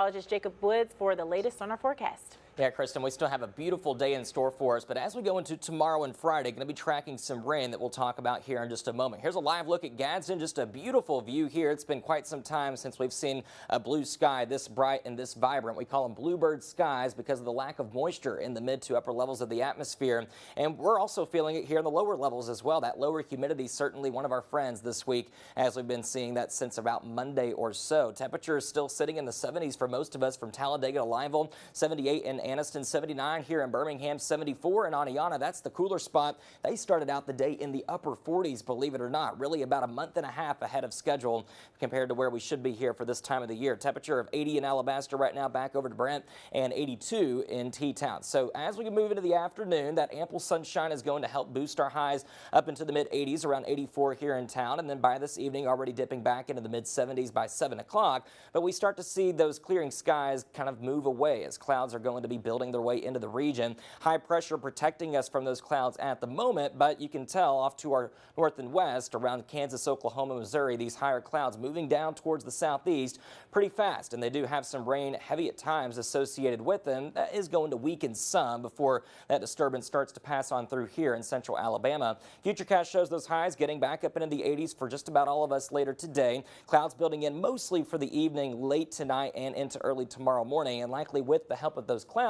Meteorologist Jacob Woods for the latest on our forecast. Yeah, Kristen, we still have a beautiful day in store for us, but as we go into tomorrow and Friday, going to be tracking some rain that we'll talk about here in just a moment. Here's a live look at Gadsden, just a beautiful view here. It's been quite some time since we've seen a blue sky this bright and this vibrant. We call them bluebird skies because of the lack of moisture in the mid to upper levels of the atmosphere. And we're also feeling it here in the lower levels as well. That lower humidity, certainly one of our friends this week, as we've been seeing that since about Monday or so. Temperatures still sitting in the 70s for most of us from Talladega to Lineville, 78 in Anniston, 79 here in Birmingham, 74 in Aniana. That's the cooler spot. They started out the day in the upper 40s, believe it or not, really about a month and a half ahead of schedule compared to where we should be here for this time of the year. Temperature of 80 in Alabaster right now, back over to Brent, and 82 in T-Town. So as we move into the afternoon, that ample sunshine is going to help boost our highs up into the mid 80s, around 84 here in town, and then by this evening already dipping back into the mid 70s by 7 o'clock. But we start to see those clearing skies kind of move away as clouds are going to be building their way into the region. High pressure protecting us from those clouds at the moment, but you can tell off to our north and west around Kansas, Oklahoma, Missouri, these higher clouds moving down towards the southeast pretty fast, and they do have some rain heavy at times associated with them. That is going to weaken some before that disturbance starts to pass on through here in central Alabama. Futurecast shows those highs getting back up into the 80s for just about all of us later today. Clouds building in mostly for the evening, late tonight and into early tomorrow morning, and likely with the help of those clouds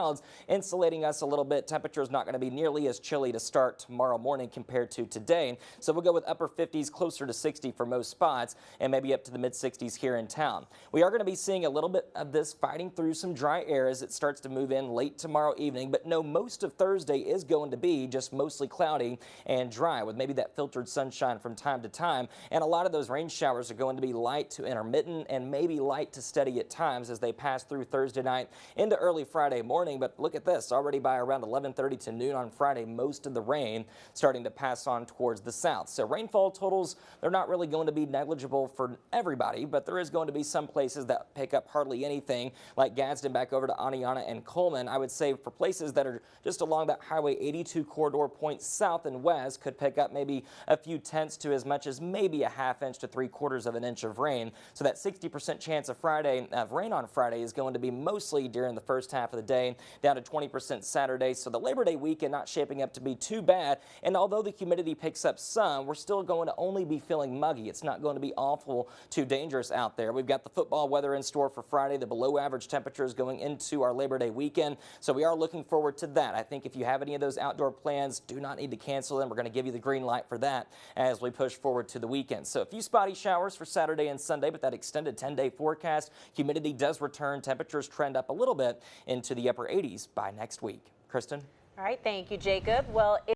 insulating us a little bit. Temperature is not going to be nearly as chilly to start tomorrow morning compared to today. So we'll go with upper 50s, closer to 60 for most spots, and maybe up to the mid 60s here in town. We are going to be seeing a little bit of this fighting through some dry air as it starts to move in late tomorrow evening, but no, most of Thursday is going to be just mostly cloudy and dry with maybe that filtered sunshine from time to time. And a lot of those rain showers are going to be light to intermittent and maybe light to steady at times as they pass through Thursday night into early Friday morning. But look at this, already by around 11:30 to noon on Friday, most of the rain starting to pass on towards the south. So rainfall totals, they're not really going to be negligible for everybody, but there is going to be some places that pick up hardly anything, like Gadsden back over to Aniana and Coleman. I would say for places that are just along that Highway 82 corridor points south and west could pick up maybe a few tenths to as much as maybe a half inch to 3/4 of an inch of rain. So that 60% chance of rain on Friday is going to be mostly during the first half of the day, down to 20% Saturday. So the Labor Day weekend not shaping up to be too bad. And although the humidity picks up some, we're still going to only be feeling muggy. It's not going to be awful too dangerous out there. We've got the football weather in store for Friday, the below average temperatures going into our Labor Day weekend. So we are looking forward to that. I think if you have any of those outdoor plans, do not need to cancel them. We're going to give you the green light for that as we push forward to the weekend. So a few spotty showers for Saturday and Sunday, but that extended 10-day forecast, humidity does return. Temperatures trend up a little bit into the upper 80s by next week. Kristen? All right, thank you, Jacob. Well,